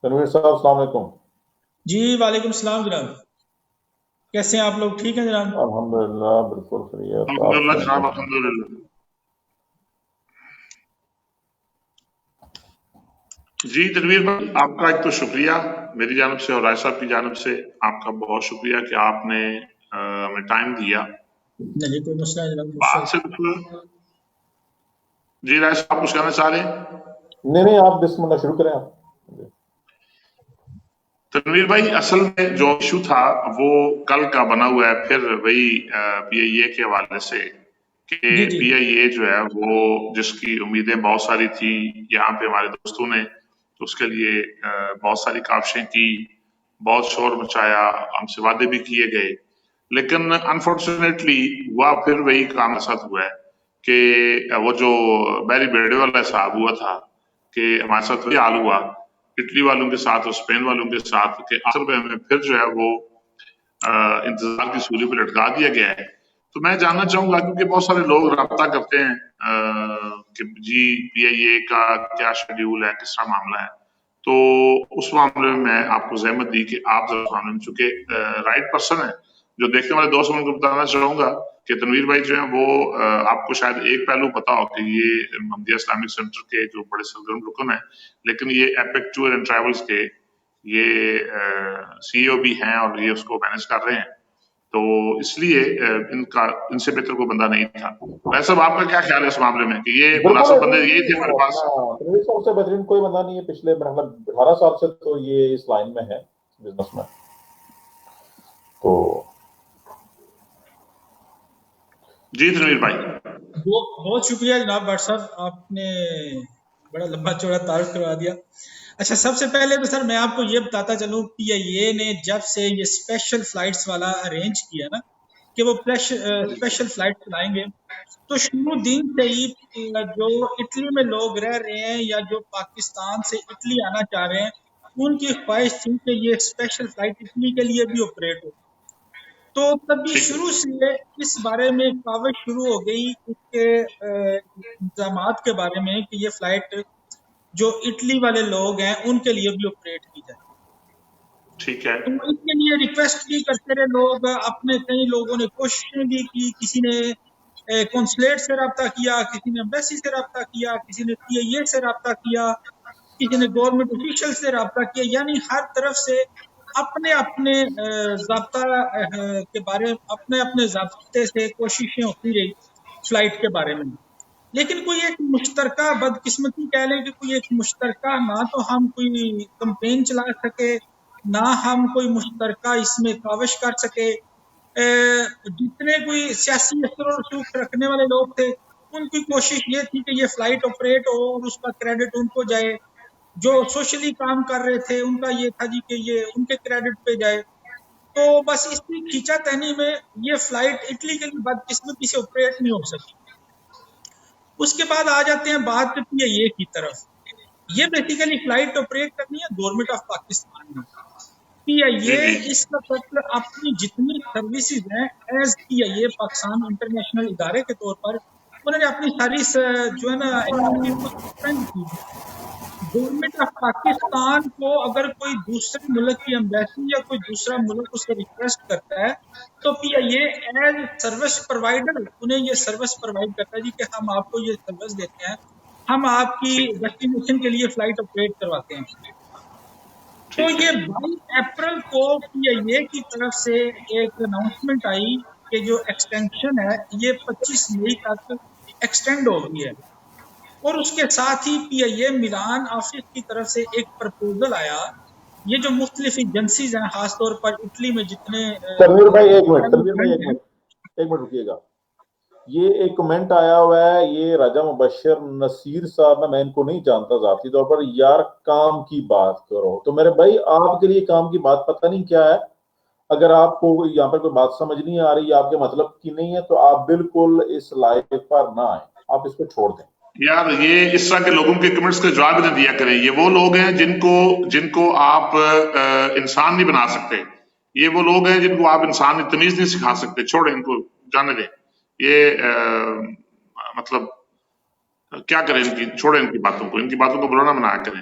تنویر صاحب السلام علیکم۔ جی وعلیکم السلام جناب، کیسے ہیں آپ لوگ؟ ٹھیک ہیں جناب؟ الحمدللہ بالکل خیریت، آپ الحمدللہ سنائیں جناب، کیسے ہیں؟ الحمدللہ۔ جی تنویر بھائی، آپ کا ایک تو شکریہ میری جانب سے اور رائے صاحب کی جانب سے آپ کا بہت شکریہ کہ آپ نے ہمیں ٹائم دیا نہیں کوئی مسئلہ ہے جناب، بات سے۔ جی رائے صاحب کچھ کہنا چاہ رہے ہیں؟ نہیں آپ بسم اللہ شروع کریں آپ۔ تنویر بھائی، اصل میں جو ایشو تھا وہ کل کا بنا ہوا ہے، پھر وہی پی آئی اے کے حوالے سے کہ جی جی پی آئی اے جو ہے وہ جس کی امیدیں بہت ساری تھی یہاں پہ ہمارے دوستوں نے، تو اس کے لیے بہت ساری کاوشیں کی، بہت شور مچایا، ہم سے وعدے بھی کیے گئے، لیکن انفارچونیٹلی ہوا پھر وہی کام کے ساتھ ہوا ہے کہ وہ جو بیری بیڑے والا صاحب ہوا تھا کہ ہمارے ساتھ وہی حال ہوا اٹلی والوں کے ساتھ اور اسپین والوں کے ساتھ کہ آخر میں ہمیں پھر جو ہے وہ انتظار کی سولی پہ لٹکا دیا گیا ہے۔ تو میں جاننا چاہوں گا کیونکہ بہت سارے لوگ رابطہ کرتے ہیں کہ جی پی آئی اے کا کیا شیڈیول ہے، کس طرح معاملہ ہے، تو اس معاملے میں میں آپ کو زحمت دی کہ آپ ذرا چونکہ رائٹ پرسن ہے جو دیکھنے والے دوست میں کو بتانا چاہوں گا کہ تنویر بھائی جو ہیں وہ آپ کو شاید ایک پہلو پتا ہو کہ یہ محمدیہ اسلامک سینٹر کے جو بڑے سرگرم رکن ہیں، لیکن یہ ایپک ٹور اینڈ ٹریولز کے یہ سی ای او بھی ہیں اور یہ اس کو مینج کر رہے ہیں، تو اس لیے ان سے بہتر کوئی بندہ نہیں تھا۔ ویسے آپ کا کیا خیال ہے اس معاملے میں کہ یہ بالکل مناسب بندے یہی تھے ہمارے پاس؟ تنویر صاحب سے بہترین کوئی بندہ نہیں ہے، پچھلے 18 سال سے تو یہ اس لائن میں ہے بزنس میں، تو جی تنویر بھائی بہت شکریہ جناب بٹ صاحب، آپ نے بڑا لمبا چوڑا تعارف کروا دیا۔ اچھا سب سے پہلے تو سر میں آپ کو یہ بتاتا چلوں، پی آئی اے نے جب سے یہ اسپیشل فلائٹس والا ارینج کیا نا کہ وہ اسپیشل فلائٹ چلائیں گے، تو شروع دن سے ہی جو اٹلی میں لوگ رہ رہے ہیں یا جو پاکستان سے اٹلی آنا چاہ رہے ہیں، ان کی خواہش تھی کہ یہ اسپیشل فلائٹ اٹلی کے لیے بھی آپریٹ ہو۔ تو تبھی ٹھیک شروع سے اس بارے میں کاوش شروع ہو گئی اس کے انتظامات کے بارے میں کہ یہ فلائٹ جو اٹلی والے لوگ ہیں ان کے لیے بھی آپریٹ کی جائے۔ ٹھیک ہے تو اس کے لیے ریکویسٹ بھی کرتے رہے لوگ، اپنے کئی لوگوں نے کوششیں بھی کی، کسی نے کونسلیٹ سے رابطہ کیا، کسی نے ایمبیسی سے رابطہ کیا، کسی نے پی آئی اے سے رابطہ کیا، کسی نے گورنمنٹ آفیشل سے رابطہ کیا، یعنی ہر طرف سے اپنے اپنے ضابطہ کے بارے اپنے اپنے ضابطے سے کوششیں ہوتی رہی فلائٹ کے بارے میں، لیکن کوئی ایک مشترکہ بدقسمتی کہہ لیں کہ کوئی ایک مشترکہ نہ تو ہم کوئی کمپین چلا سکے، نہ ہم کوئی مشترکہ اس میں کاوش کر سکے۔ جتنے کوئی سیاسی اثر و رسوخ رکھنے والے لوگ تھے ان کی کوشش یہ تھی کہ یہ فلائٹ آپریٹ ہو اور اس کا کریڈٹ ان کو جائے، جو سوشلی کام کر رہے تھے ان کا یہ تھا جی کہ یہ ان کے کریڈٹ پہ جائے۔ تو بس اس کی کھینچا تہنی میں یہ فلائٹ اٹلی کے لیے بدقسمتی سے آپریٹ نہیں ہو سکی۔ اس کے بعد آ جاتے ہیں بات پی آئی اے کی طرف۔ یہ بیسیکلی فلائٹ آپریٹ کرنی ہے گورنمنٹ آف پاکستان میں۔ پی آئی جی اے جی اس وقت اپنی جتنی سروسز ہیں ایز پی آئی اے پاکستان انٹرنیشنل ادارے کے طور پر انہوں نے اپنی ساری جو ہے نا ایکٹیویٹیز کو سسپینڈ کی۔ گورنمنٹ آف پاکستان کو اگر کوئی دوسرے ملک کی ایمبیسی یا کوئی دوسرا ملک اس سے ریکویسٹ کرتا ہے تو پی آئی اے ایز سروس پرووائڈر انہیں یہ سروس پرووائڈ کرتا ہے جی کہ ہم آپ کو یہ سروس دیتے ہیں، ہم آپ کی ڈیسٹینیشن کے لیے فلائٹ آپریٹ کرواتے ہیں۔ تو ٹھیک ہے یہ 22 اپریل کو پی آئی اے کی طرف سے ایک اناؤنسمنٹ آئی کہ جو ایکسٹینشن ہے یہ 25 مئی تک ایکسٹینڈ ہو گئی ہے، اور اس کے ساتھ ہی پی آئی اے میلان آفس کی طرف سے ایک پرپوزل آیا۔ یہ جو مختلف ایجنسیز ہیں خاص طور پر اٹلی میں جتنے تنویر بھائی ایک منٹ رکیے گا، یہ ایک کمنٹ آیا ہوا ہے، یہ راجہ مبشر نصیر صاحب میں ان کو نہیں جانتا ذاتی طور پر، یار کام کی بات کرو۔ تو میرے بھائی آپ کے لیے کام کی بات پتہ نہیں کیا ہے، اگر آپ کو یہاں پر کوئی بات سمجھ نہیں آ رہی، آپ کے مطلب کی نہیں ہے، تو آپ بالکل اس لائف پر نہ آئیں، آپ اس کو چھوڑ دیں۔ یار یہ اس طرح کے لوگوں کے کمنٹس کا جواب نہ دیا کریں، یہ وہ لوگ ہیں جن کو آپ انسان نہیں بنا سکتے، یہ وہ لوگ ہیں جن کو آپ انسان تمیز نہیں سکھا سکتے، چھوڑیں ان کو، جانے دیں۔ یہ مطلب کیا کریں، ان کی چھوڑیں، ان کی باتوں کو بلانا منایا کریں۔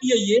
PIA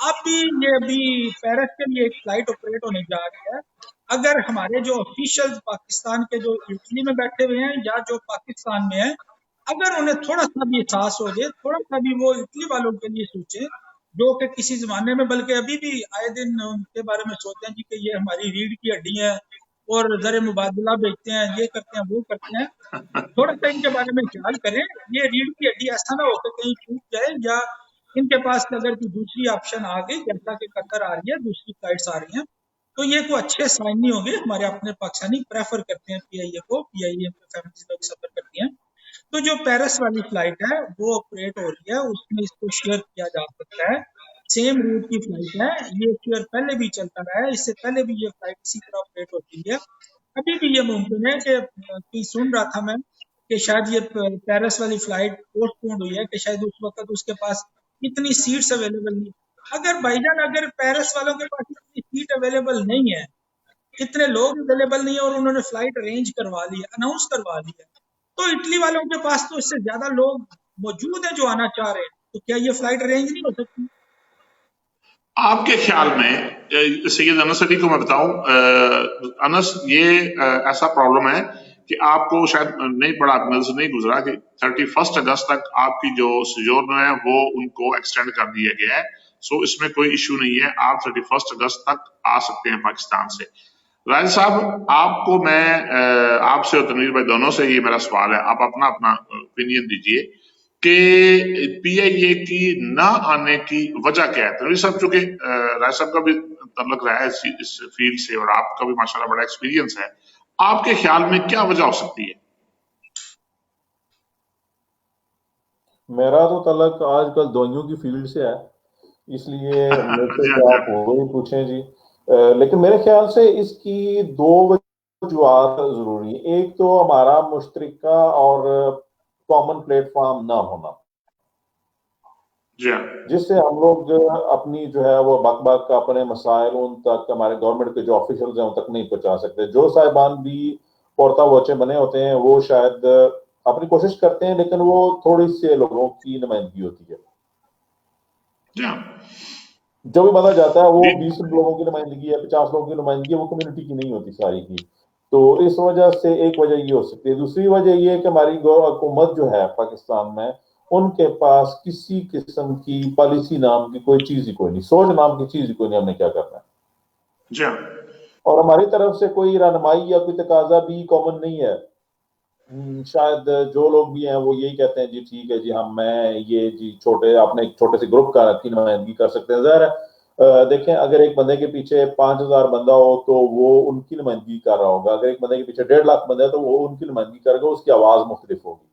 ابھی یہ ابھی پیرس کے لیے ایک فلائٹ آپریٹ ہونے جا رہی ہے. اگر ہمارے جو آفیشیل پاکستان کے جو اٹلی میں بیٹھے ہوئے ہیں یا جو پاکستان میں ہیں، اگر انہیں تھوڑا سا بھی احساس ہو جائے، تھوڑا سا بھی وہ اٹلی والوں کے لیے سوچیں، جو کہ کسی زمانے میں بلکہ ابھی بھی آئے دن ان کے بارے میں سوچتے ہیں جی کہ یہ ہماری ریڑھ کی ہڈی ہے اور زر مبادلہ بیچتے ہیں، یہ کرتے ہیں وہ کرتے ہیں. تھوڑا سا ان کے بارے میں خیال کریں. یہ ریڑھ کی ہڈی ایسا نہ ہو کہ کہیں ٹوٹ جائے، یا ان کے پاس اگر کوئی دوسری آپشن آ گئی، جیسا کہ قطر آ رہی ہے، دوسری فلائٹس آ رہی ہیں، تو یہ کوئی اچھے سائن نہیں ہوں گے. ہمارے اپنے پاکستانی پریفر کرتے ہیں پی آئی اے کو، پی آئی اے میں فیملیز لوگ سفر کرتی ہیں. تو جو پیرس والی فلائٹ ہے وہ آپریٹ ہو رہی ہے، اس میں اس کو شیئر کیا جا سکتا ہے. سیم روٹ کی فلائٹ ہے، یہ شیئر پہلے بھی چلتا رہا ہے، اس سے پہلے بھی یہ فلائٹ اسی طرح آپریٹ ہوتی ہے. ابھی بھی یہ ممکن ہے کہ سن رہا تھا میں کہ شاید یہ پیرس والی فلائٹ پوسٹ پونڈ ہوئی ہے، کہ شاید اس وقت اس کے پاس اتنی سیٹس اویلیبل نہیں. اگر بھائی جان اگر پیرس والوں کے پاس اتنی سیٹ اویلیبل نہیں ہے، اتنے لوگ اویلیبل نہیں ہے، اور انہوں نے فلائٹ ارینج کروا لی ہے، اناؤنس کروا لی ہے، تو اٹلی والوں کے پاس تو اس سے زیادہ لوگ موجود ہیں جو آنا چاہ رہے ہیں. تو کیا یہ فلائٹ ارینج نہیں ہو سکتی؟ آپ کے خیال میں سید انس علی کو میں بتاؤں، انس یہ ایسا پرابلم ہے کہ آپ کو شاید نہیں پڑا، آپ نظر نہیں گزرا کہ 31 اگست تک آپ کی جو سجورن ہے وہ ان کو ایکسٹینڈ کر دیا گیا ہے. سو اس میں کوئی ایشو نہیں ہے، آپ 31 اگست تک آ سکتے ہیں پاکستان سے. راجد صاحب، آپ کو میں آپ سے اور تنویر بھائی دونوں سے یہ میرا سوال ہے، آپ اپنا اوپینین دیجئے کہ پی آئی اے کی نہ آنے کی وجہ کیا ہے. تنویر صاحب، چونکہ راج صاحب کا بھی تعلق رہا ہے اس فیلڈ سے اور آپ کا بھی ماشاءاللہ بڑا ایکسپیرینس ہے، آپ کے خیال میں کیا وجہ ہو سکتی ہے؟ میرا تو تعلق آج کل دوائیوں کی فیلڈ سے ہے، اس لیے میرے سے تو آپ وہی پوچھیں جی. لیکن میرے خیال سے اس کی دو وجوہات ضروری ہیں. ایک تو ہمارا مشترکہ اور کامن پلیٹ فارم نہ ہونا، جس سے ہم لوگ اپنی جو ہے وہ بک بک اپنے مسائل ان تک، ہمارے گورنمنٹ کے جو آفیشلز ہیں ان تک نہیں پہنچا سکتے. جو صاحبان بھی پورتا ووچے بنے ہوتے ہیں وہ شاید اپنی کوشش کرتے ہیں، لیکن وہ تھوڑی سے لوگوں کی نمائندگی ہوتی ہے. جو بھی بندہ جاتا ہے وہ 20 لوگوں کی نمائندگی ہے، 50 لوگوں کی نمائندگی ہے، وہ کمیونٹی کی نہیں ہوتی ساری کی. تو اس وجہ سے ایک وجہ یہ ہو سکتی ہے. دوسری وجہ یہ ہے کہ ہماری حکومت جو ہے پاکستان میں، ان کے پاس کسی قسم کی پالیسی نام کی کوئی چیز ہی کوئی نہیں، سوچ نام کی چیز ہی کوئی نہیں، ہم نے کیا کرنا ہے. اور ہماری طرف سے کوئی رہنمائی یا کوئی تقاضا بھی کامن نہیں ہے. شاید جو لوگ بھی ہیں وہ یہی کہتے ہیں جی ٹھیک ہے جی میں یہ جی اپنے ایک چھوٹے سے گروپ کی نمائندگی کر سکتے ہیں. ظاہر ہے دیکھیں، اگر ایک بندے کے پیچھے 5000 بندہ ہو تو وہ ان کی نمائندگی کر رہا ہوگا، اگر ایک بندے کے پیچھے 1.5 لاکھ بندہ ہے تو وہ ان کی نمائندگی کرے گا، اس کی آواز مختلف ہوگی.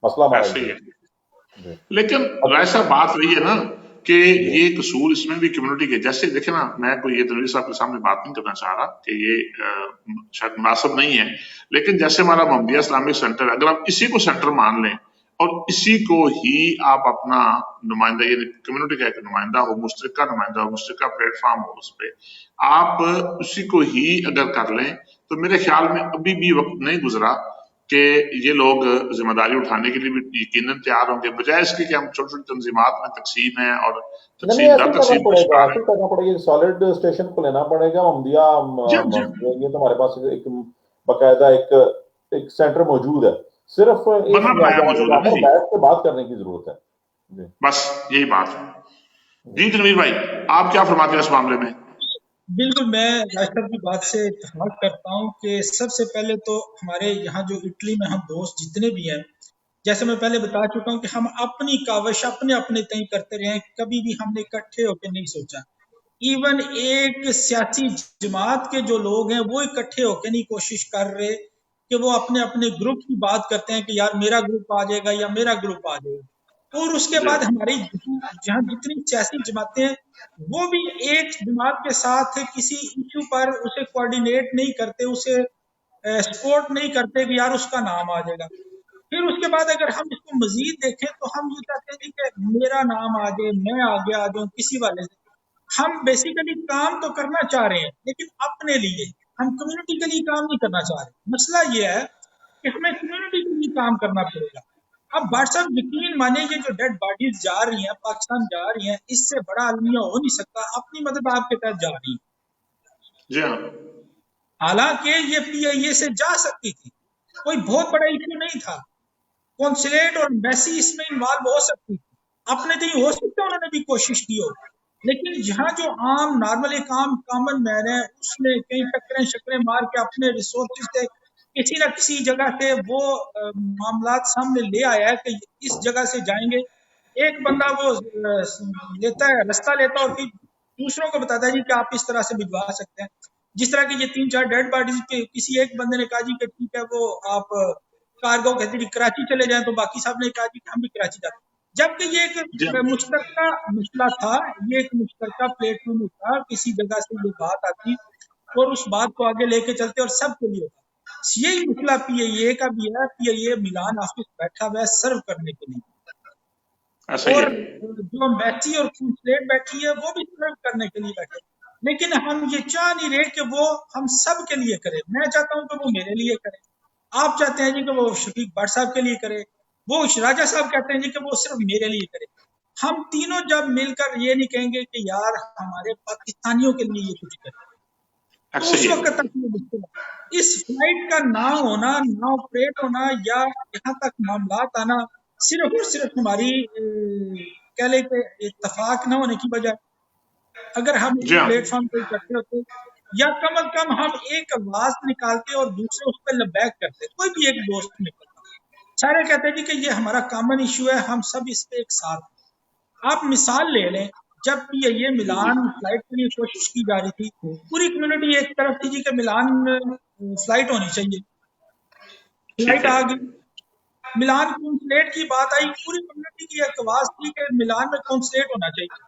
مسئلہ ہمارا ہے. لیکن رائے صاحب بات وہی ہے نا کہ یہ قصور اس میں بھی کمیونٹی کے، جیسے دیکھیں نا، میں کوئی یہ تنویر صاحب کے سامنے بات نہیں کرنا چاہ رہا کہ یہ شاید مناسب نہیں ہے، لیکن جیسے ہمارا محمدیہ اسلامک سینٹر، اگر آپ اسی کو سینٹر مان لیں اور اسی کو ہی آپ اپنا نمائندہ، یعنی کمیونٹی کا ایک نمائندہ ہو، مشترکہ نمائندہ ہو، مشترکہ پلیٹ فارم ہو، اس پہ آپ اسی کو ہی اگر کر لیں تو میرے خیال میں ابھی بھی وقت نہیں گزرا کہ یہ لوگ ذمہ داری اٹھانے کے لیے بھی یقیناً تیار ہوں گے، بجائے اس کے کہ ہم چھوٹی چھوٹی تنظیمات میں تقسیم ہیں اور تقسیم در تقسیم کا شکار ہیں. کرنا پڑے گا، سالڈ اسٹیشن کو لینا پڑے گا. محمدیہ یہ تو ہمارے پاس ایک باقاعدہ ایک سینٹر موجود ہے، صرف بیٹھ کے بات کرنے کی ضرورت ہے. بس یہی بات ہے. جی تنویر بھائی، آپ کیا فرماتے ہیں اس معاملے میں؟ بالکل، میں راج صاحب کی بات سے اتفاق کرتا ہوں کہ سب سے پہلے تو ہمارے یہاں جو اٹلی میں ہم دوست جتنے بھی ہیں، جیسے میں پہلے بتا چکا ہوں کہ ہم اپنی کاوش اپنے تئیں کرتے رہے ہیں، کبھی بھی ہم نے اکٹھے ہو کے نہیں سوچا. ایون ایک سیاسی جماعت کے جو لوگ ہیں وہ اکٹھے ہو کے نہیں کوشش کر رہے کہ وہ اپنے گروپ کی بات کرتے ہیں کہ یار میرا گروپ آ جائے گا یا میرا گروپ آ جائے گا. اور اس کے بعد ہماری جہاں جتنی سیاسی جماعتیں ہیں وہ بھی ایک جماعت کے ساتھ کسی ایشو پر اسے کوارڈینیٹ نہیں کرتے، اسے سپورٹ نہیں کرتے کہ یار اس کا نام آ جائے گا. پھر اس کے بعد اگر ہم اس کو مزید دیکھیں تو ہم یہ چاہتے ہیں کہ میرا نام آ جائے، میں آگے آ جاؤں کسی والے سے. ہم بیسیکلی کام تو کرنا چاہ رہے ہیں لیکن اپنے لیے، ہم کمیونٹی کے لیے کام نہیں کرنا چاہ رہے. مسئلہ یہ ہے کہ ہمیں کمیونٹی کے لیے کام کرنا پڑے گا. اب بھٹ صاحب یقین مانے یہ جو ڈیڈ باڈیز جا رہی ہیں پاکستان جا رہی ہیں، اس سے بڑا المیہ ہو نہیں سکتا، اپنی مدد آپ کے تحت جا رہی ہیں، جی ہاں حالانکہ یہ پی آئی اے سے جا سکتی تھی، کوئی بہت بڑا ایشو نہیں تھا، کونسلیٹ اور ایمبیسی اس میں انوالو ہو سکتی تھی، اپنے تو ہو سکتا ہے انہوں نے بھی کوشش کی ہو، لیکن یہاں جو عام نارمل ایک عام کامن مین ہے، اس نے کئی ٹکریں شکریں مار کے اپنے ریسورسز سے کسی نہ کسی جگہ سے وہ معاملات سامنے لے آیا ہے کہ اس جگہ سے جائیں گے، ایک بندہ وہ لیتا ہے رستہ لیتا ہے اور پھر دوسروں کو بتاتا ہے جی کہ آپ اس طرح سے بھجوا سکتے ہیں، جس طرح کی یہ 3-4 ڈیڈ باڈیز کے کسی ایک بندے نے کہا جی کہ ٹھیک ہے وہ آپ کارگو کہتے جی کراچی چلے جائیں، تو باقی صاحب نے کہا جی کہ ہم بھی کراچی جاتے ہیں، جبکہ یہ جی ایک مشترکہ مسئلہ تھا، یہ ایک مشترکہ پلیٹ فارم تھا، کسی جگہ سے یہ بات آتی اور اس بات کو آگے لے کے چلتے اور سب کے لیے ہوتا، یہی مسئلہ پی آئی اے کا بھی ہے، پی آئی اے ملان آفس بیٹھا ہوا ہے سرو کرنے کے لیے، ایسا ہی اور ہے جو میسی اور کنسلیٹ بیٹھی ہے وہ بھی سرو کرنے کے لیے بیٹھے، لیکن ہم یہ چاہ نہیں رہے کہ وہ ہم سب کے لیے کرے، میں چاہتا ہوں کہ وہ میرے لیے کرے، آپ چاہتے ہیں جی کہ وہ شفیق بھٹ صاحب کے لیے کرے، وہ راجہ صاحب کہتے ہیں جی کہ وہ صرف میرے لیے کرے، ہم تینوں جب مل کر یہ نہیں کہیں گے کہ یار ہمارے پاکستانیوں کے لیے یہ کچھ کرے، تو ایسا اس ہی ہے وقت تک یہ مشکل ہے، اس فلائٹ کا نہ ہونا، نہ آپریٹ ہونا یا یہاں تک معاملات آنا صرف اور صرف ہماری کہہ لیں کہ اتفاق نہ ہونے کی وجہ، اگر ہم جی ایک ہاں پلیٹ فارم پہ کرتے ہوتے یا کم از کم ہم ایک آواز نکالتے اور دوسرے اس پہ لبیک کرتے، کوئی بھی ایک دوست نکلتا، سارے کہتے ہیں جی کہ یہ ہمارا کامن ایشو ہے، ہم سب اس پہ ایک ساتھ ہیں۔ آپ مثال لے لیں، جب یہ جی جی ملان فلائٹ کے لیے کوشش کی جا رہی تھی، پوری کمیونٹی ایک طرف تھی جی کہ ملان میں فلائٹ ہونی چاہیے، ٹھیک فلائٹ ہے آ گئی، ملان کونسلیٹ کی بات آئی، پوری کمیونٹی کی ایک آواز تھی کہ ملان میں کونسلیٹ ہونا چاہیے، وہ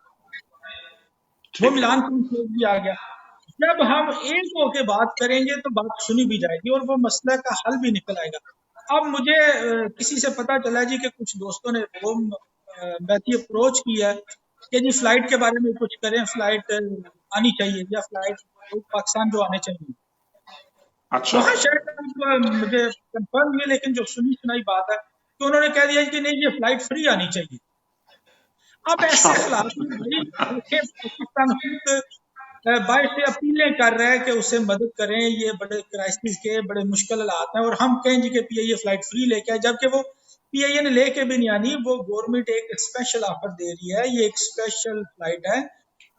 ٹھیک ہے ملان کونسلیٹ بھی آ گیا، جب ہم ایک ہو کے بات کریں گے تو بات سنی بھی جائے گی اور وہ مسئلہ کا حل بھی نکل آئے گا۔ اب مجھے کسی سے پتا چلا جی کہ کچھ دوستوں نے وہ بیٹھی اپروچ کی ہے کہ جی فلائٹ کے بارے میں کچھ کریں، فلائٹ آنی چاہیے یا فلائٹ پاکستان جو آنے چاہیے، اچھا وہاں شاید مجھے کنفرم نہیں ہے، لیکن جو سنی سنائی بات ہے کہ انہوں نے کہہ دیا کہ نہیں یہ فلائٹ فری آنی چاہیے۔ اب اچھا ایسے حالات میں بھائی دیکھیں پاکستان خود باہر سے اپیلیں کر رہا ہے کہ اسے مدد کریں، یہ بڑے کرائسس کے بڑے مشکل حالات ہیں، اور ہم کہیں جی کہ پی آئی اے فلائٹ فری لے کے آئے، جبکہ وہ پی آئی اے نے لے کے بھی نہیں آنی، وہ گورنمنٹ ایک اسپیشل آفر دے رہی ہے، یہ ایک اسپیشل فلائٹ ہے،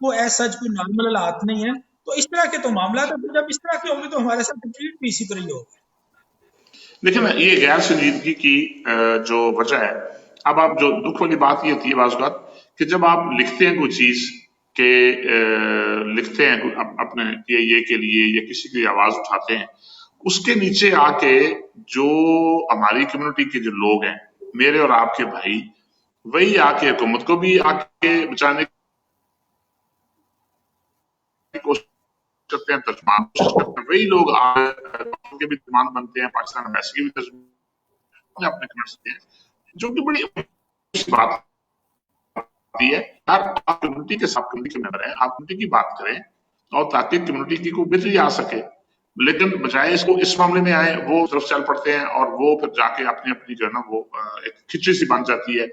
وہ ایز سچ کوئی نارمل حالات نہیں ہے، تو اس طرح کے تو معاملات ہیں، جب اس طرح کے ہوں گے تو ہمارے ساتھ ٹریٹ بھی اسی طرح ہی ہوگا۔ لیکن یہ غیر سنجیدگی کی جو وجہ ہے، اب آپ جو دکھ والی بات یہ ہوتی ہے بعض اوقات کہ جب آپ لکھتے ہیں کوئی چیز کہ لکھتے ہیں اپنے یہ کے لیے یا کسی کی آواز اٹھاتے ہیں، اس کے نیچے آ کے جو ہماری کمیونٹی کے جو لوگ ہیں، میرے اور آپ کے بھائی، وہی آ کے حکومت کو بھی آ کے بچانے کی کوشش کرتے ہیں، ترجمان کوشش کرتے ہیں، وہی لوگ کے بھی ترجمان بنتے ہیں، پاکستان ایمبیسی کے بھی ترجمان اپنے کمیونٹی ہیں، جو کہ بڑی بات ہے یار، آپ کمیونٹی کے ساتھ کمیونٹی کے ممبر ہیں، آپ کمیونٹی کی بات کریں اور تاکہ کمیونٹی کی کوئی بہتری آ سکے، لیکن بجائے اس کو اس معاملے میں آئے وہ طرف چل پڑتے ہیں اور وہ پھر جا کے اپنی جو ہے نا وہ ایک کھچڑی سی بن جاتی ہے۔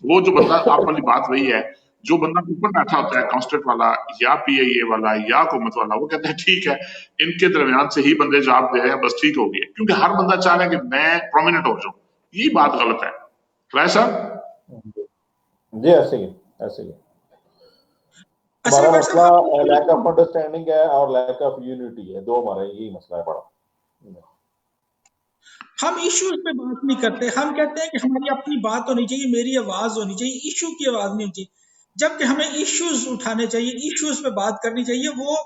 وہ جو بندہ، آپ والی بات وہی ہے، جو بندہ اوپر بیٹھا ہوتا ہے کانسٹیٹ والا یا پی آئی اے والا یا حکومت والا، وہ کہتا ہے ٹھیک ہے ان کے درمیان سے ہی بندے جواب دے رہے ہیں، بس ٹھیک ہو گیا، کیونکہ ہر بندہ چاہ رہا ہے کہ میں پرومیننٹ ہو جاؤں۔ یہ بات غلط ہے رائے صاحب۔ جی ایسے ہی ایسے ہی اصل ہمارا میں مسئلہ صاحب لیک آف انڈرسٹینڈنگ ہے اور لیک آف یونٹی ہے، دو ہمارا یہی مسئلہ ہے بڑا۔ ہم ایشوز پہ بات نہیں کرتے، ہم کہتے ہیں کہ ہماری اپنی بات ہونی چاہیے، میری آواز ہونی چاہیے، ایشو کی آواز نہیں ہونی چاہیے، جبکہ ہمیں ایشوز اٹھانے چاہیے، ایشوز پہ بات کرنی چاہیے، وہ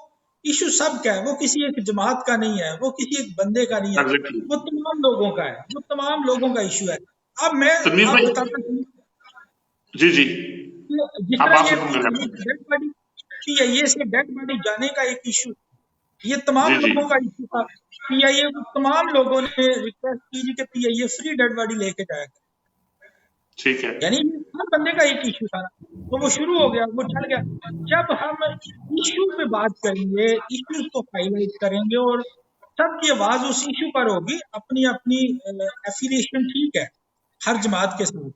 ایشو سب کا ہے، وہ کسی ایک جماعت کا نہیں ہے، وہ کسی ایک بندے کا نہیں ہے، ایگزیکٹلی وہ تمام لوگوں کا ہے، وہ تمام لوگوں کا ایشو ہے۔ اب میں تنویر آپ بھائی، بتاتا ہوں جی جی کہ جس آپ طرح بات یہ ختم پی کر آئی لیتے اے سے ڈیڈ باڈی، پی آئی اے سے ڈیڈ باڈی جانے کا ایک ایشو، یہ تمام جی جی لوگوں کا ایشو تھا، پی آئی اے کو تمام لوگوں نے ریکویسٹ کی جی کہ پی آئی اے فری ڈیڈ باڈی لے کے جائے گا، ٹھیک ہے یعنی ہر بندے کا ایک ایشو تھا، تو وہ شروع ہو گیا، وہ چل گیا۔ جب ہم ایشو پہ بات کریں گے، ایشوز کو ہائی لائٹ کریں گے اور سب کی آواز اس ایشو پر ہوگی، اپنی اپنی ایفیلیشن ٹھیک ہے، ہر جماعت کے ساتھ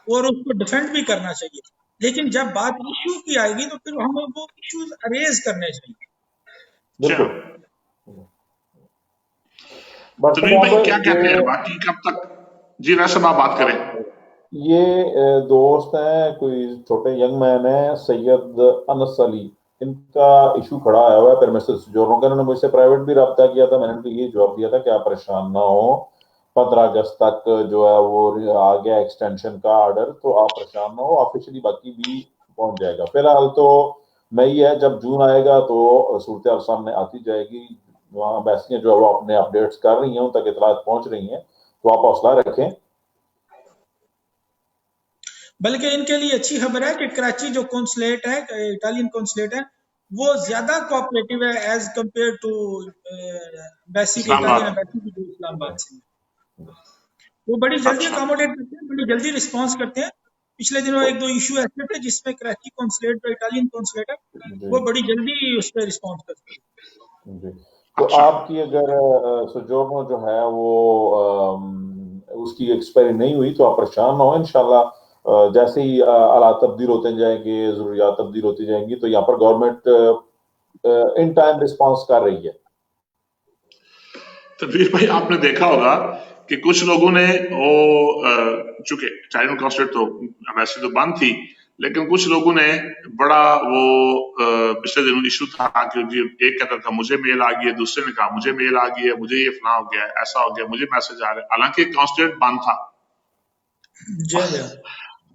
اور اس کو ڈیفینڈ بھی کرنا چاہیے، لیکن جب بات ایشو کی آئے گی تو پھر ہمیں وہ ایشوز اریز کرنے چاہیے۔ بالکل تنویر بھائی کیا کہتے ہیں باقی کب تک؟ جی راج صاحب آپ بات کریں۔ یہ دوست ہیں، کوئی چھوٹے ینگ مین ہیں، سید انس علی، ان کا ایشو کھڑا آیا ہوا ہے پھر میں سے جوڑوں کا، انہوں نے مجھ سے پرائیویٹ بھی رابطہ کیا تھا، میں نے ان کو یہ جواب دیا تھا کہ آپ پریشان نہ ہو، 15 اگست تک جو ہے وہ آ گیا ایکسٹینشن کا آرڈر، تو آپ پریشان نہ ہو، آفیشلی باقی بھی پہنچ جائے گا۔ فی الحال تو مئی ہے، جب جون آئے گا تو صورتحال سامنے آتی جائے گی، وہاں ایمبیسیاں جو ہے وہ اپنے اپڈیٹس کر رہی ہیں، ان تک اطلاعات پہنچ رہی ہیں، تو آپ حوصلہ رکھیں۔ بلکہ ان کے لیے اچھی خبر ہے کہ کراچی جو کونسلیٹ ہے، اٹالین کونسلیٹ ہے، وہ زیادہ کوآپریٹو ہے ایز کمپیئر ٹو ایمبیسی کے، اٹالین ایمبیسی کی جو اسلام آباد سے، وہ بڑی جلدی اکاموڈیٹ کرتے ہیں، بڑی جلدی رسپانس کرتے ہیں۔ پچھلے دنوں ایک دو ایشو ایسے تھے جس میں کراچی کونسلیٹ جو اٹالین کونسلیٹ ہے وہ بڑی جلدی اس پہ رسپانس کرتے ہیں۔ جی تو آپ کی اگر سجورنو جو ہے وہ اس کی ایکسپائری نہیں ہوئی تو آپ پریشان نہ ہو، انشاءاللہ جیسے ہی حالات تبدیل ہوتے جائیں گے، ضروریات تبدیل ہوتی جائیں گی، تو یہاں پر گورنمنٹ ان ٹائم رسپانس کر رہی ہے۔ تنویر بھائی آپ نے دیکھا ہوگا کہ کچھ لوگوں نے وہ چونکہ چائنا کانسلیٹ تو ایمبیسی تو بند تھی، لیکن کچھ لوگوں نے بڑا وہ پچھلے دنوں ایشو تھا کہ جی ایک کہتا تھا مجھے میل آ گئی ہے، دوسرے نے کہا مجھے میل آ گئی ہے، مجھے یہ فلاں ہو گیا ہے، ایسا ہو گیا، مجھے میسج آ رہا ہے، حالانکہ کانسلیٹ بند تھا،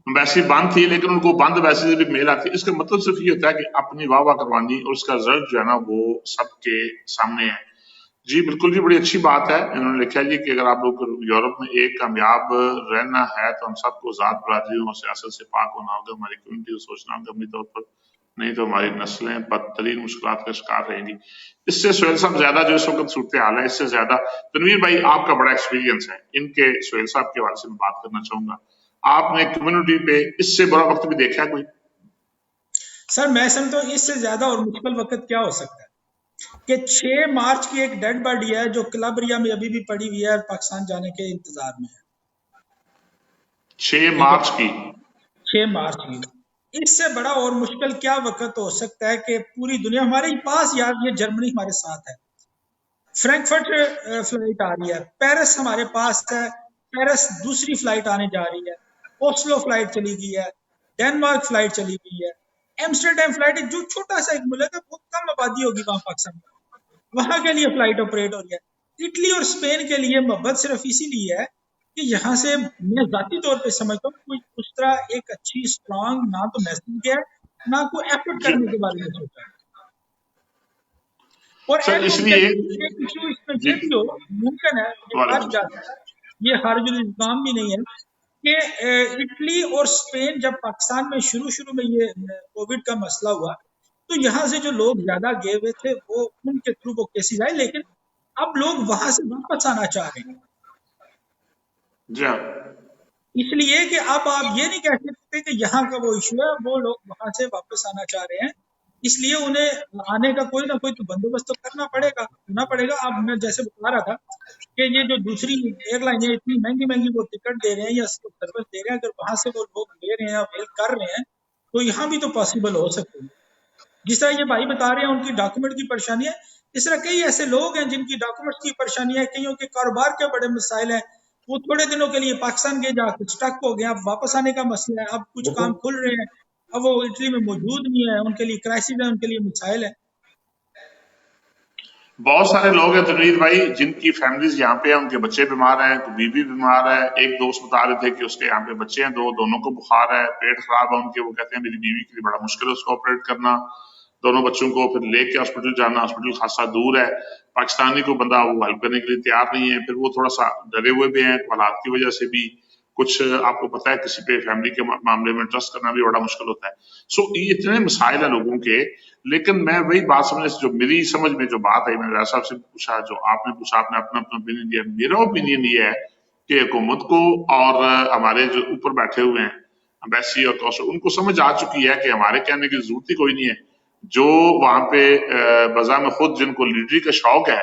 ایمبیسی بند تھی، لیکن ان کو بند ایمبیسی سے بھی میل آتی ہے۔ اس کا مطلب صرف یہ ہوتا ہے کہ اپنی واہ واہ کروانی اور اس کا رزلٹ جو ہے نا وہ سب کے سامنے ہے۔ جی بالکل جی، بڑی اچھی بات ہے۔ انہوں نے لکھا جی کہ اگر آپ لوگ یورپ میں ایک کامیاب رہنا ہے تو ہم سب کو ذات برادریوں اور سیاست سے پاک ہونا ہوگا، ہماری کمیونٹی کو سوچنا ہوگا اپنی طور پر، نہیں تو ہماری نسلیں بدترین مشکلات کا شکار رہیں گی۔ اس سے سہیل صاحب زیادہ جو اس وقت صورتحال ہے، اس سے زیادہ تنویر بھائی آپ کا بڑا ایکسپیرینس ہے ان کے، سہیل صاحب کے حوالے سے میں بات کرنا چاہوں گا، آپ نے کمیونٹی پہ اس سے بڑا وقت بھی دیکھا کوئی؟ سر میں سمجھتا ہوں اس سے زیادہ اور مشکل وقت کیا ہو سکتا ہے کہ 6 مارچ کی ایک ڈیڈ باڈی ہے جو کلابریا میں ابھی بھی پڑی ہوئی ہے اور پاکستان جانے کے انتظار میں ہے۔ 6 مارچ کی 6 مارچ کی، اس سے بڑا اور مشکل کیا وقت ہو سکتا ہے کہ پوری دنیا ہمارے پاس، یار یہ جرمنی ہمارے ساتھ ہے، فرینکفرٹ فلائٹ آ رہی ہے، پیرس ہمارے پاس ہے، پیرس دوسری فلائٹ آنے جا رہی ہے، اوسلو فلائٹ چلی گئی ہے، ڈینمارک فلائٹ چلی گئی ہے، ایمسٹرڈیم فلائٹ جو چھوٹا سا ایک ملک ہے، بہت کم آبادی ہوگی وہاں پاکستان میں، وہاں کے لیے فلائٹ آپریٹ ہو رہی ہے۔ اٹلی اور اسپین کے لیے محبت صرف اسی لیے ہے کہ یہاں سے میں ذاتی طور پہ سمجھتا ہوں کوئی اس طرح ایک اچھی اسٹرانگ نہ تو میسنگ ہے نہ کوئی ایفرٹ کرنے کے بارے میں سوچا ہے۔ اور سر اس لیے ایک ایشو اس میں یہ بھی ہو ممکن ہے، یہ کہا جا سکتا ہے، یہ خارج النظام بھی نہیں ہے کہ اٹلی اور اسپین جب پاکستان میں شروع میں یہ کووڈ کا مسئلہ ہوا تو یہاں سے جو لوگ زیادہ گئے ہوئے تھے وہ ان کے تھرو وہ کیسز آئے، لیکن اب لوگ وہاں سے واپس آنا چاہ رہے ہیں، جی اس لیے کہ اب آپ یہ نہیں کہہ سکتے کہ یہاں کا وہ ایشو ہے، وہ لوگ وہاں سے واپس آنا چاہ رہے ہیں، اس لیے انہیں آنے کا کوئی نہ کوئی تو بندوبست تو کرنا پڑے گا۔ اب میں جیسے بتا رہا تھا کہ یہ جو دوسری ایئر لائنیں اتنی مہنگی وہ ٹکٹ دے رہے ہیں یا سروس دے رہے ہیں، اگر وہاں سے وہ لوگ لے رہے ہیں ویل کر رہے ہیں تو یہاں بھی تو پاسبل ہو سکتے ہیں۔ جس طرح یہ بھائی بتا رہے ہیں ان کی ڈاکومنٹ کی پریشانی ہے، اس طرح کئی ایسے لوگ ہیں جن کی ڈاکومنٹ کی پریشانی ہے، کئیوں کے کاروبار کے بڑے مسائل ہیں، وہ تھوڑے دنوں کے لیے پاکستان گئے، جا کچھ اسٹک ہو گیا، اب واپس آنے کا مسئلہ ہے، اب کچھ کام کھل رہے ہیں، اب وہ اٹلی میں موجود نہیں ہے، ان کے لیے کرائسس ہے، ان کے لیے مسائل ہے۔ بہت سارے لوگ ہیں تنویر بھائی جن کی فیملیز یہاں پہ ہیں، ان کے بچے بیمار ہیں، کوئی بیوی بیمار ہے، ایک دوست بتا رہے تھے کہ اس کے یہاں پہ بچے ہیں دونوں کو بخار ہے، پیٹ خراب ہے ان کے، وہ کہتے ہیں میری بیوی کے لیے بڑا مشکل ہے اس کو آپریٹ کرنا، دونوں بچوں کو پھر لے کے ہاسپٹل جانا، ہاسپٹل خاصا دور ہے، پاکستانی کو بندہ وہ ہیلپ کرنے کے لیے تیار نہیں ہے، پھر وہ تھوڑا سا ڈرے ہوئے بھی ہیں حالات کی وجہ سے بھی، کچھ آپ کو پتا ہے کسی پہ فیملی کے معاملے میں ٹرسٹ کرنا بھی بڑا مشکل ہوتا ہے۔ یہ اتنے مسائل ہیں لوگوں کے، لیکن میں وہی بات سمجھنے سے جو میری سمجھ میں جو بات آئی، میں نے راج صاحب سے پوچھا، جو آپ نے پوچھا، آپ نے اپنا اوپینین دیا، میرا اوپینین یہ ہے کہ حکومت کو اور ہمارے جو اوپر بیٹھے ہوئے ہیں امبیسی اور کونسل، ان کو سمجھ آ چکی ہے کہ ہمارے کہنے کی ضرورت ہی کوئی نہیں ہے، جو وہاں پہ بذات خود جن کو لیڈری کا شوق ہے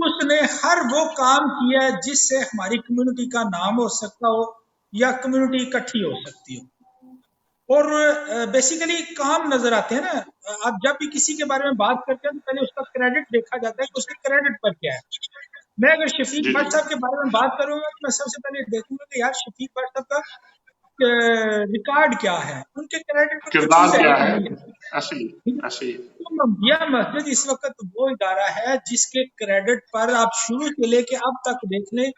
اس نے ہر وہ کام کیا ہے جس سے ہماری کمیونٹی کا نام ہو سکتا ہو یا کمیونٹی اکٹھی ہو سکتی ہو. اور بیسیکلی کام نظر آتے ہیں نا. آپ جب بھی کسی کے بارے میں بات کرتے ہیں تو پہلے اس کا کریڈٹ دیکھا جاتا ہے کہ اس کے کریڈٹ پر کیا ہے. میں اگر شفیق جی بٹ صاحب کے بارے میں بات کروں گا تو میں سب سے پہلے دیکھوں گا کہ یار شفیق بٹ صاحب کا ریکارڈ کیا ہے, ان کے کریڈٹ پر کوئی کردار چیز ہے کیا کہ ہے. نہیں ہے. ایسے ہی ایسے ہی. تو ممبیا مسجد اس وقت وہ ادارہ ہے جس کے کریڈٹ پر آپ شروع سے لے کے اب تک دیکھ لیں,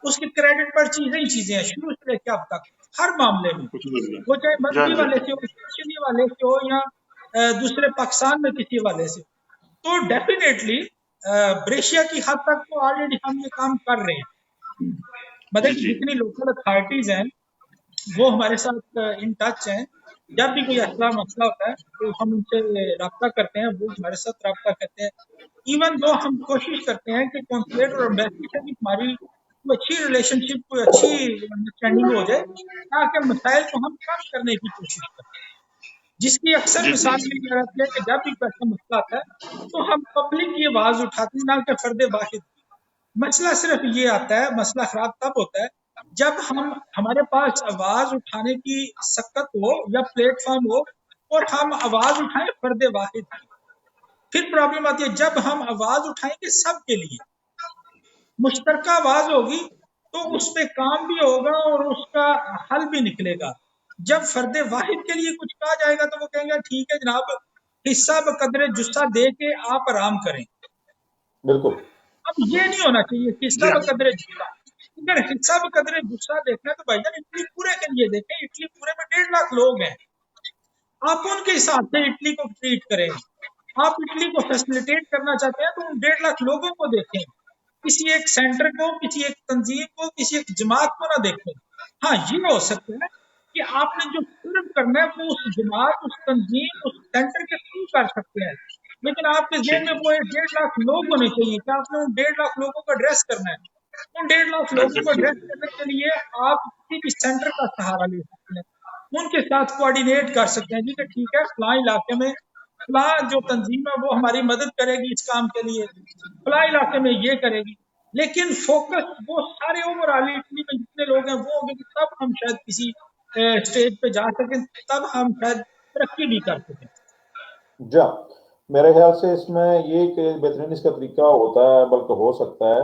اس کے کریڈٹ پر چیزیں ہی چیزیں ہیں شروع سے لے کے اب تک ہر معاملے میں, کچھ نہیں. وہ چاہے جی مذہبی جی. والے سے ہو, کرسچنی والے سے ہو, یا دوسرے پاکستان میں کسی والے سے. تو ڈیفینیٹلی بریشیا کی حد تک تو آلریڈی ہم یہ کام کر رہے ہیں. جی مطلب کہ جی. جتنی لوکل اتھارٹیز ہیں وہ ہمارے ساتھ ان ٹچ ہیں. جب بھی کوئی ایسا مسئلہ ہوتا ہے تو ہم ان سے رابطہ کرتے ہیں, وہ ہمارے ساتھ رابطہ کرتے ہیں. ایون دو ہم کوشش کرتے ہیں کہ کونسلیٹ اور ایمبیسی سے بھی ہماری کوئی اچھی ریلیشن شپ, کوئی اچھی انڈرسٹینڈنگ ہو جائے تاکہ مسائل کو ہم کم کرنے کی کوشش کریں. جس کی اکثر جی جی. مثال یہ رہتی ہے کہ جب بھی کوئی ایسا مسئلہ آتا ہے تو ہم پبلک کی آواز اٹھاتے ہیں, نہ کہ فرد واحد. مسئلہ صرف یہ آتا ہے, مسئلہ خراب تب ہوتا ہے جب ہمارے پاس آواز اٹھانے کی سکت ہو یا پلیٹ فارم ہو اور ہم آواز اٹھائیں فرد واحد کی. پھر پرابلم آتی ہے جب ہم آواز اٹھائیں گے سب کے لیے, مشترکہ آواز ہوگی تو اس پہ کام بھی ہوگا اور اس کا حل بھی نکلے گا. جب فرد واحد کے لیے کچھ کہا جائے گا تو وہ کہیں گے ٹھیک ہے جناب, حصہ بقدر جسہ دے کے آپ آرام کریں. بالکل. اب یہ نہیں ہونا چاہیے حصہ جی بقدر جسہ. اگر حصہ بقدر جسہ دیکھنا ہے تو بھائی جان اٹلی پورے کے لیے دیکھیں. اٹلی پورے میں 1.5 لاکھ لوگ ہیں, آپ ان کے حساب سے اٹلی کو ٹریٹ کریں. آپ اٹلی کو فیسلیٹیٹ کرنا چاہتے ہیں تو ان 1.5 لاکھ لوگوں کو دیکھیں, کسی ایک سینٹر کو, کسی ایک تنظیم کو, کسی ایک جماعت کو نہ دیکھیں. ہاں یہ ہو سکتا ہے کہ آپ نے جو سرو کرنا ہے وہ اس جماعت, اس تنظیم, اس سینٹر کے تھرو کر سکتے ہیں, لیکن آپ کے ذہن ٹھیک میں ہے. وہ 1.5 لاکھ لوگ ہونے چاہیے کہ آپ نے ان 1.5 لاکھ لوگوں کو ایڈریس کرنا ہے. ان 1.5 لاکھ لوگوں کو ایگزیکٹلی. ایڈریس کرنے کے لیے آپ کسی بھی سینٹر کا سہارا لے سکتے ہیں, ان کے ساتھ کوآرڈینیٹ کر سکتے ہیں. جی کہ ٹھیک ہے فلاں علاقے میں فلاں جو تنظیم ہے وہ ہماری مدد کرے گی اس کام کے لیے, فلاں علاقے میں یہ کرے گی, لیکن فوکس وہ سارے اوور آل اٹلی میں جتنے لوگ ہیں وہ ہوں گے کہ تب ہم شاید کسی اسٹیج پہ جا سکیں, تب ہم شاید ترقی بھی کر سکیں. جا میرے خیال سے اس میں یہ کہ بہترین اس کا طریقہ ہوتا ہے, بلکہ ہو سکتا ہے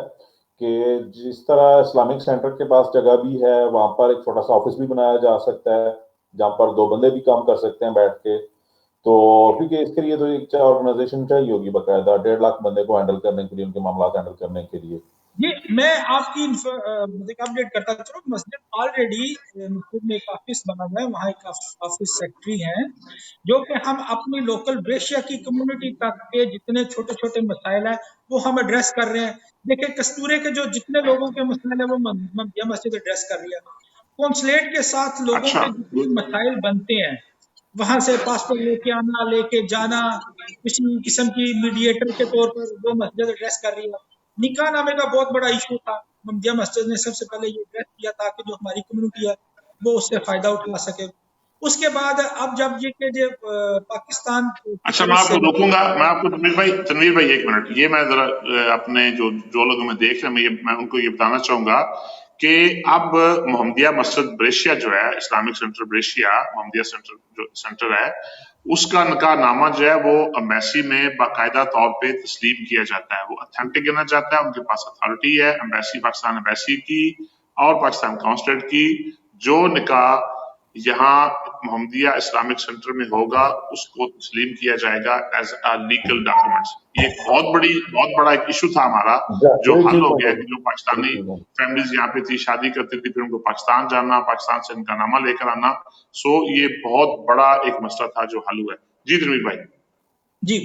کہ جس طرح اسلامک سینٹر کے پاس جگہ بھی ہے وہاں پر ایک چھوٹا سا آفس بھی بنایا جا سکتا ہے جہاں پر 2 بندے بھی کام کر سکتے ہیں بیٹھ کے. تو کیونکہ اس کے لیے تو ایک آرگنائزیشن چاہیے ہوگی باقاعدہ 1.5 لاکھ بندے کو ہینڈل کرنے کے لیے, ان کے معاملات ہینڈل کرنے کے لیے. جی میں آپ کی اپڈیٹ کرتا چلوں. مسجد آلریڈی خود میں ایک آفس بنا ہوا ہے, وہاں ایک آفس سیکٹری ہیں جو کہ ہم اپنی لوکل بریشیا کی کمیونٹی تک کے جتنے چھوٹے چھوٹے مسائل ہیں وہ ہم ایڈریس کر رہے ہیں. دیکھیں کستورے کے جو جتنے لوگوں کے مسائل ہیں وہ ممبیا مسجد ایڈریس کر رہی ہے. کونسلیٹ کے ساتھ لوگوں اچھا. کے جتنے مسائل بنتے ہیں, وہاں سے پاسپورٹ لے کے آنا, لے کے جانا, کسی قسم کی میڈیٹر کے طور پر وہ مسجد ایڈریس کر رہی ہے. نکاح نامے کا بہت بڑا ایشو تھا, ممبیا مسجد نے سب سے پہلے یہ ایڈریس کیا تاکہ جو ہماری کمیونٹی ہے وہ اس سے فائدہ اٹھا سکے. اس کے بعد اب جب یہ کہ پاکستان اچھا میں آپ کو روکوں گا, میں آپ کو تنویر بھائی 1 منٹ, یہ میں ذرا اپنے جو لوگ میں دیکھ رہے ہیں میں ان کو یہ بتانا چاہوں گا کہ اب محمدیہ مسجد بریشیا جو ہے, اسلامک سینٹر بریشیا محمدیہ سینٹر ہے, اس کا نکاح نامہ جو ہے وہ امبیسی میں باقاعدہ طور پہ تسلیم کیا جاتا ہے. وہ اتھینٹک ہونا چاہتا ہے, ان کے پاس اتھارٹی ہے امبیسی, پاکستان امبیسی کی اور پاکستان کانسلیٹ کی. جو نکاح یہاں محمدیہ اسلامک سینٹر میں ہوگا اس کو تسلیم کیا جائے گا ایز اے لیگل ڈاکومنٹس. یہ بہت بڑا ایک ایشو تھا ہمارا جو حل ہو گیا کہ جو پاکستانی فیملیز یہاں پہ تھی, شادی کرتی تھی, پھر ان کو پاکستان جانا, پاکستان سے ان کا نامہ لے کر آنا. سو یہ بہت بڑا ایک مسئلہ تھا جو حل ہوا ہے. جی تنویر بھائی. جی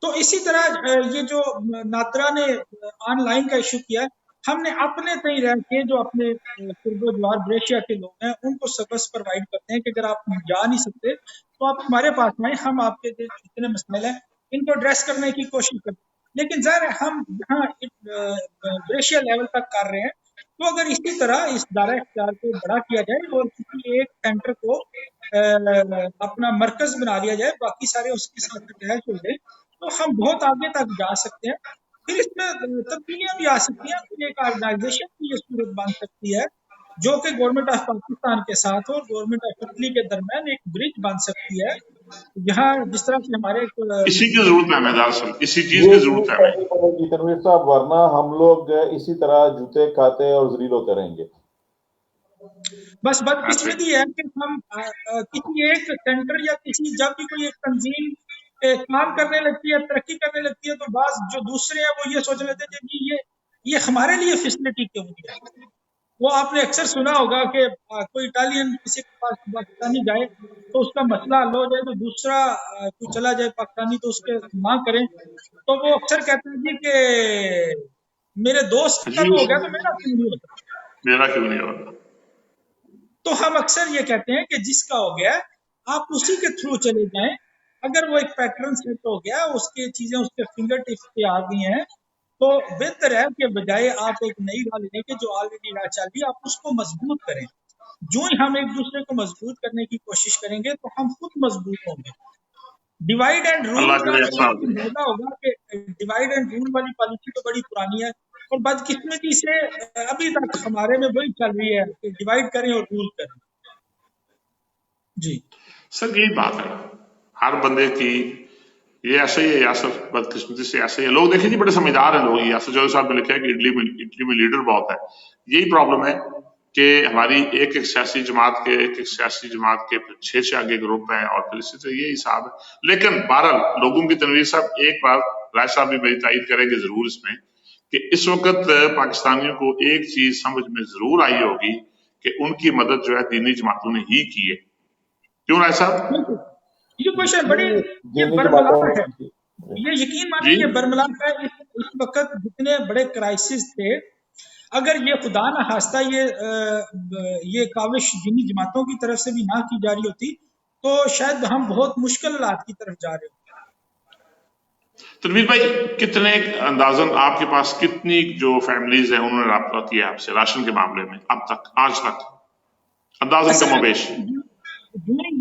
تو اسی طرح یہ جو نادرا نے آن لائن کا ایشو کیا ہے, ہم نے اپنے تئیں رہ کے جو اپنے قرب و جوار بریشیا کے لوگ ہیں ان کو سروس پرووائڈ کرتے ہیں کہ اگر آپ جا نہیں سکتے تو آپ ہمارے پاس آئیں, ہم آپ کے جتنے مسائل ہیں ان کو ایڈریس کرنے کی کوشش کرتے ہیں. لیکن ظاہر ہے ہم یہاں بریشیا لیول تک کر رہے ہیں, تو اگر اسی طرح اس دائرہ اختیار کو بڑا کیا جائے اور کسی ایک سینٹر کو اپنا مرکز بنا لیا جائے, باقی سارے اس کے ساتھ اٹیچ ہو جائے, تو ہم بہت آگے تک جا سکتے ہیں. پھر اس میں تبدیلیاں بھی آ سکتی ہیں. کوئی ایک آرگنائزیشن کی یہ صورت بن سکتی ہے جو کہ گورنمنٹ آف پاکستان کے ساتھ اور گورنمنٹ آف اٹلی کے درمیان ایک برج بن سکتی ہے. یہاں جس طرح سے ہمارے اسی کی ضرورت ہے ہمیں دراصل، اسی چیز یہ کی ضرورت ہے ہمیں. کرنی پڑے گی تنویر صاحب، ورنہ ہم لوگ اسی طرح جوتے کھاتے اور ذلیل ہوتے رہیں گے. بس بدقسمتی ہے کہ ہم کسی ایک سینٹر یا کسی جب بھی کوئی ایک تنظیم کام کرنے لگتی ہے، ترقی کرنے لگتی ہے، تو بعض جو دوسرے ہیں وہ یہ سوچ لیتے ہیں کہ یہ ہمارے لیے فیسلٹی کیوں نہیں ہے. وہ آپ نے اکثر سنا ہوگا کہ کوئی اٹالین کسی کے پاس پاکستانی جائے تو اس کا مسئلہ حل ہو جائے تو دوسرا کوئی چلا جائے پاکستانی تو اس کے نہ کریں تو وہ اکثر کہتے ہیں جی کہ میرے دوست کا جی تو ہو گیا تو میرا کیوں نہیں ہوتا. میرا کیوں نہیں ہوتا. تو ہم اکثر یہ کہتے ہیں کہ جس کا ہو گیا آپ اسی کے تھرو چلے جائیں. اگر وہ ایک پیٹرن سیٹ ہو گیا، اس کی چیزیں اس کے فنگر ٹپس پہ آ گئی ہیں، تو بہتر ہے کہ بجائے آپ ایک نئی راہ لینے کے جو آلریڈی راہ چل رہی ہے آپ اس کو مضبوط کریں. جو ہی ہم ایک دوسرے کو مضبوط کرنے کی کوشش کریں گے تو ہم خود مضبوط ہوں گے. ڈیوائڈ اینڈ رول اللہ کا کرے آپ کو اندازہ ہوگا کہ ڈیوائڈ اینڈ رول والی پالیسی تو بڑی پرانی ہے اور بدقسمتی سے ابھی تک ہمارے میں وہی چل رہی ہے کہ ڈیوائڈ کریں اور رول کریں. جی سر یہی بات ہے ہر بندے کی. یہ ایسا ہی ہے یاسر، بدقسمتی سے ایسا ہی ہے. لوگ دیکھیں جی بڑے سمجھدار ہیں لوگ. یاسر جوہری صاحب نے لکھا ہے کہ اٹلی میں لیڈر بہت ہے. یہی پرابلم ہے کہ ہماری ایک سیاسی جماعت کے 6 آگے گروپ ہیں اور پھر اسی طرح یہ حساب ہے. لیکن بہرحال لوگوں کی تنویر صاحب ایک بار رائے صاحب بھی میری تائید کریں گے ضرور اس میں کہ اس وقت پاکستانیوں کو ایک چیز سمجھ میں ضرور آئی ہوگی کہ ان کی مدد جو ہے دینی جماعتوں نے ہی کی ہے. کیوں رائے صاحب؟ بالکل. یہ کوشچن بڑی یہ دینی برملا ہے. جماعتوں یہ یقین مانیں جی یہ برملا ہے. اس وقت جتنے بڑے کرائسس تھے، اگر یہ خدا نہ خواستہ یہ کاوش دینی جماعتوں کی طرف سے بھی نہ کی جا رہی ہوتی تو شاید ہم بہت مشکل حالات کی طرف جا رہے ہوتے. تنویر بھائی کتنے اندازاً آپ کے پاس کتنی جو فیملیز ہیں انہوں نے رابطہ کیا آپ سے راشن کے معاملے میں اب تک آج تک اندازاً کم و بیش؟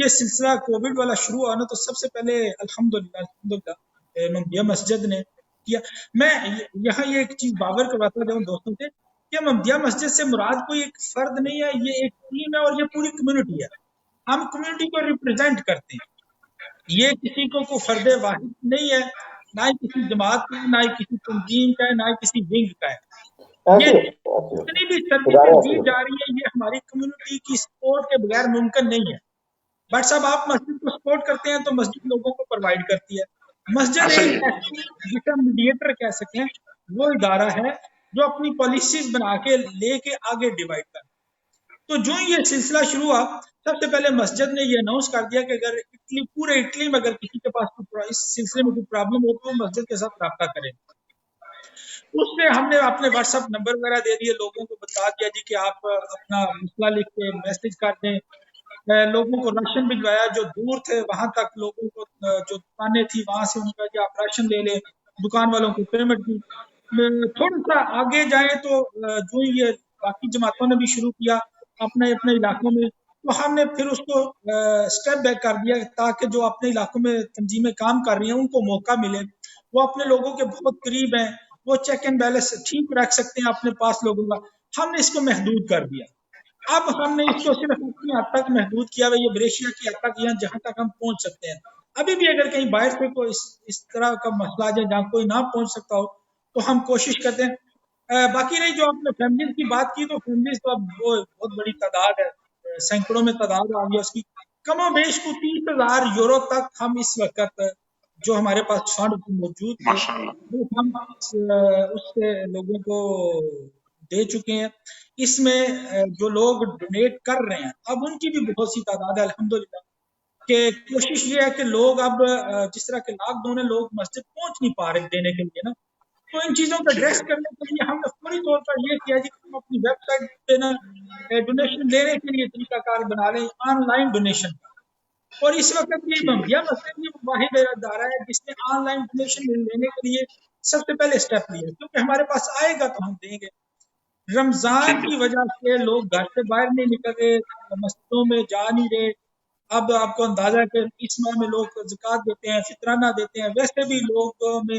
یہ سلسلہ کووڈ والا شروع ہوا نا تو سب سے پہلے الحمدللہ ممدیہ مسجد نے کیا. میں یہاں یہ ایک چیز باور کرواتا جاؤں دوستوں سے کہ ممدیہ مسجد سے مراد کوئی ایک فرد نہیں ہے، یہ ایک ٹیم ہے اور یہ پوری کمیونٹی ہے. ہم کمیونٹی کو ریپرزینٹ کرتے ہیں. یہ کسی کو کوئی فرد واحد نہیں ہے، نہ ہی کسی جماعت کا، نہ ہی کسی تنظیم کا ہے، نہ ہی کسی ونگ کا ہے. یہ جتنی بھی سروسز دی جا رہی ہے یہ ہماری کمیونٹی کی سپورٹ کے بغیر ممکن نہیں ہے. بٹ صاحب آپ مسجد کو سپورٹ کرتے ہیں تو مسجد لوگوں کو پرووائڈ کرتی ہے. مسجد ایک ایسی جسے ہم میڈیٹر کہہ سکیں وہ ادارہ ہے جو اپنی پالیسیز بنا کے لے کے آگے ڈیوائڈ کرتا ہے. تو جو یہ سلسلہ شروع ہوا سب سے پہلے مسجد نے یہ اناؤنس کر دیا کہ اگر پورے اٹلی میں اگر کسی کے پاس اس سلسلے میں کوئی پرابلم ہو تو وہ مسجد کے ساتھ رابطہ کرے. اس میں ہم نے اپنے واٹس ایپ نمبر وغیرہ دے دیے، لوگوں کو بتا دیا جی کہ آپ اپنا مسئلہ لکھ کے میسج کر دیں. لوگوں کو راشن بھجوایا جو دور تھے وہاں تک، لوگوں کو جو دکانیں تھی وہاں سے ان کا کہ آپ راشن لے لیں. دکان والوں کو پیمنٹ دی. تھوڑا سا آگے جائیں تو جو یہ باقی جماعتوں نے بھی شروع کیا اپنے اپنے علاقوں میں، تو ہم نے پھر اس کو اسٹیپ بیک کر دیا تاکہ جو اپنے علاقوں میں تنظیمیں کام کر رہی ہیں ان کو موقع ملے. وہ اپنے لوگوں کے بہت قریب ہیں، وہ چیک اینڈ بیلنس ٹھیک رکھ سکتے ہیں اپنے پاس لوگوں کا. ہم نے اس کو محدود کر دیا. اب ہم نے اس کو صرف اپنی حد تک محدود کیا ہے، یہ بریشیا کی حد تک یہاں جہاں تک ہم پہنچ سکتے ہیں. ابھی بھی اگر کہیں باہر سے کوئی اس طرح کا مسئلہ جائے جہاں کوئی نہ پہنچ سکتا ہو تو ہم کوشش کرتے ہیں. باقی رہی جو آپ نے فیملیز کی بات کی تو فیملیز تو اب وہ بہت بڑی تعداد ہے، سینکڑوں میں تعداد آ گئی اس کی. کم و بیش کو 30,000 یورو تک ہم اس وقت جو ہمارے پاس فنڈ موجود تھے وہ ہم اس سے لوگوں کو دے چکے ہیں. اس میں جو لوگ ڈونیٹ کر رہے ہیں اب ان کی بھی بہت سی تعداد ہے الحمدللہ. کہ کوشش یہ ہے کہ لوگ اب جس طرح کے لاک ڈاؤن ہے لوگ مسجد پہنچ نہیں پا رہے دینے کے لیے نا، تو ان چیزوں کو ایڈریس کرنے کے لیے ہم نے فوری طور پر یہ کیا کہ ہم اپنی ویب سائٹ پہ نا ڈونیشن لینے کے لیے طریقہ کار بنا لیں، آن لائن ڈونیشن. اور اس وقت یہ ممدیہ مسجد یہ واحد ادارہ ہے جس نے آن لائن ڈونیشن لینے کے لیے سب سے پہلے اسٹیپ لیا، کیونکہ ہمارے پاس آئے گا تو ہم دیں گے. رمضان کی وجہ سے لوگ گھر سے باہر نہیں نکل رہے، مسجدوں میں جا نہیں رہے. اب آپ کو اندازہ ہے کہ اس ماہ میں لوگ زکوٰۃ دیتے ہیں، فطرانہ دیتے ہیں، ویسے بھی لوگوں میں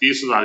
30,000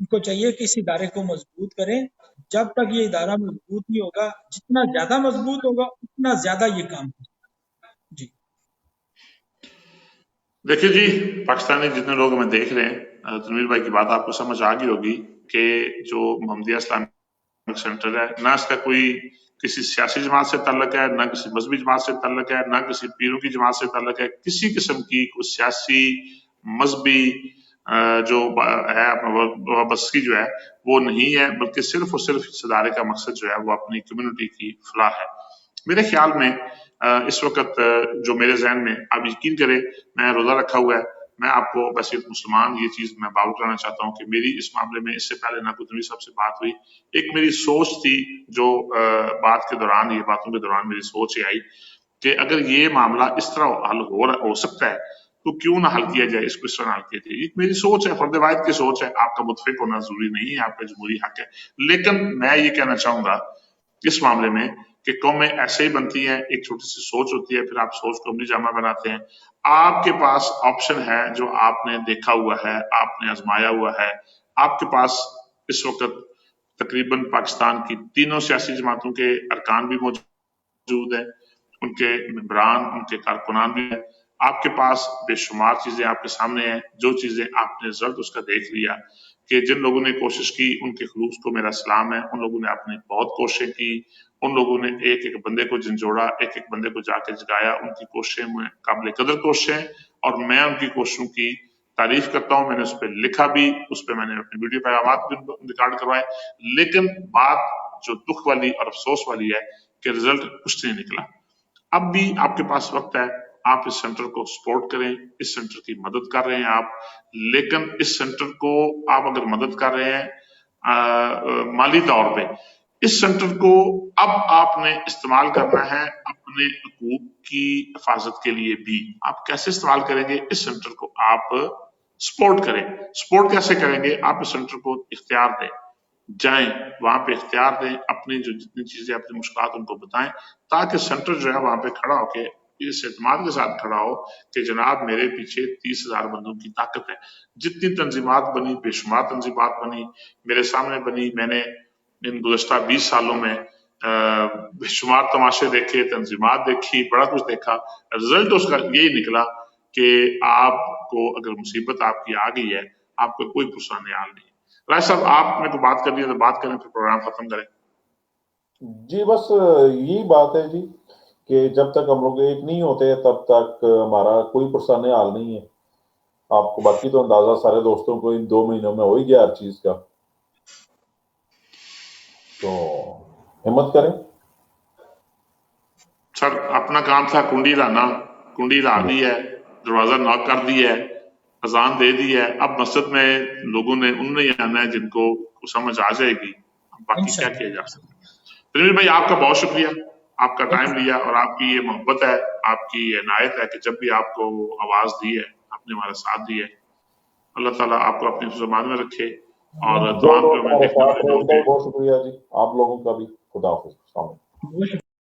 ان کو چاہیے کہ اس ادارے کو مضبوط کریں. جب تک یہ ادارہ مضبوط نہیں ہوگا، جتنا زیادہ مضبوط ہوگا اتنا زیادہ یہ کام ہوگا. جی دیکھیے جی، پاکستانی جتنے لوگ ہمیں دیکھ رہے ہیں، تنویر بھائی کی بات آپ کو سمجھ آ گئی ہوگی کہ جو محمدیہ اسلامک سینٹر ہے، نہ اس کا کوئی کسی سیاسی جماعت سے تعلق ہے، نہ کسی مذہبی جماعت سے تعلق ہے، نہ کسی پیروں کی جماعت سے تعلق ہے. کسی قسم کی کوئی سیاسی مذہبی جو ہے وابستگی جو ہے وہ نہیں ہے، بلکہ صرف اور صرف اس ادارے کا مقصد جو ہے وہ اپنی کمیونٹی کی فلاح ہے. میرے خیال میں اس وقت جو میرے ذہن میں، آپ یقین کریں میں روزہ رکھا ہوا ہے، میں آپ کو ویسے مسلمان یہ چیز میں بات کرانا چاہتا ہوں کہ میری اس معاملے میں اس سے پہلے نہ کوئی صاحب سے بات ہوئی. ایک میری سوچ تھی جو بات کے دوران، یہ باتوں کے دوران میری سوچ یہ آئی کہ اگر یہ معاملہ اس طرح حل ہو سکتا ہے تو کیوں نہ حل کیا جائے، اس کو اس طرح حل کیا جائے. ایک میری سوچ ہے، فرد واحد کی سوچ ہے، آپ کا متفق ہونا ضروری نہیں ہے، آپ کا جمہوری حق ہے. لیکن میں یہ کہنا چاہوں گا اس معاملے میں کہ قومیں ایسے ہی بنتی ہیں، ایک چھوٹی سی سوچ ہوتی ہے، پھر آپ سوچ کو عملی جامہ بناتے ہیں. آپ کے پاس آپشن ہے جو آپ نے دیکھا ہوا ہے، آپ نے آزمایا ہوا ہے. آپ کے پاس اس وقت تقریباً پاکستان کی تینوں سیاسی جماعتوں کے ارکان بھی موجود ہیں، ان کے ممبران، ان کے کارکنان بھی ہیں. آپ کے پاس بے شمار چیزیں آپ کے سامنے ہیں، جو چیزیں آپ نے رزلٹ اس کا دیکھ لیا کہ جن لوگوں نے کوشش کی ان کے خلوص کو میرا سلام ہے. ان لوگوں نے اپنی بہت کوششیں کی، ان لوگوں نے ایک ایک بندے کو جھنجھوڑا، ایک ایک بندے کو جا کے جگایا. ان کی کوششیں میں قابل قدر کوششیں، اور میں ان کی کوششوں کی تعریف کرتا ہوں. میں نے اس پہ لکھا بھی، اس پہ میں نے اپنے ویڈیو پیغامات بھی ریکارڈ کروائے. لیکن بات جو دکھ والی اور افسوس والی ہے کہ رزلٹ کچھ نہیں نکلا. اب بھی آپ کے پاس وقت ہے، آپ اس سینٹر کو سپورٹ کریں، اس سینٹر کی مدد کر رہے ہیں آپ. لیکن اس سینٹر کو آپ اگر مدد کر رہے ہیں مالی طور پہ، اس سینٹر کو اب آپ نے استعمال کرنا ہے اپنے حقوق کی حفاظت کے لیے بھی. آپ کیسے استعمال کریں گے اس سینٹر کو؟ آپ سپورٹ کریں. سپورٹ کیسے کریں گے؟ آپ اس سینٹر کو اختیار دیں، جائیں وہاں پہ اختیار دیں، اپنی جو جتنی چیزیں، اپنی مشکلات ان کو بتائیں، تاکہ سینٹر جو ہے وہاں پہ کھڑا ہو کے اس اعتماد کے ساتھ کھڑا ہو کہ جناب میرے پیچھے 30,000 بندوں کی طاقت ہے. جتنی تنظیمات بنی، بے شمار تنظیمات بنی، میرے سامنے بنی. میں نے ان گزشتہ 20 سالوں میں بے شمار تماشے دیکھے، تنظیمات دیکھی، بڑا کچھ دیکھا. رزلٹ اس کا یہی نکلا کہ آپ کو اگر مصیبت آپ کی آ گئی ہے، آپ کا کوئی پرسان حال نہیں. رائے صاحب آپ نے کو بات کرنی ہے تو بات کریں، پھر پروگرام ختم کریں. جی بس یہی بات ہے جی کہ جب تک ہم لوگ ایک نہیں ہوتے تب تک ہمارا کوئی پرسان حال نہیں ہے. آپ کو باقی تو اندازہ سارے دوستوں کو ان 2 مہینوں میں ہو ہی گیا ہر چیز کا، تو ہمت کریں. سر اپنا کام تھا کنڈی لانا، کنڈی لا دی ہے، دروازہ ناک کر دی ہے، اذان دے دی ہے. اب مسجد میں لوگوں نے ان نے آنا ہے جن کو سمجھ آ جائے گی. باقی کیا کیا جا سکتا ہے. تنویر بھائی آپ کا بہت شکریہ، آپ کا ٹائم لیا، اور آپ کی یہ محبت ہے، آپ کی یہ عنایت ہے کہ جب بھی آپ کو آواز دی ہے آپ نے ہمارا ساتھ دیا ہے. اللہ تعالیٰ آپ کو اپنی زبان میں رکھے، اور جو تمام لوگ جو میں ہمارے دیکھنے ساتھ والے رہے ان لوگ کا ہیں. بھی بہت شکریہ جی. آپ لوگوں کا بھی خدا حافظ. السلام علیکم. بہت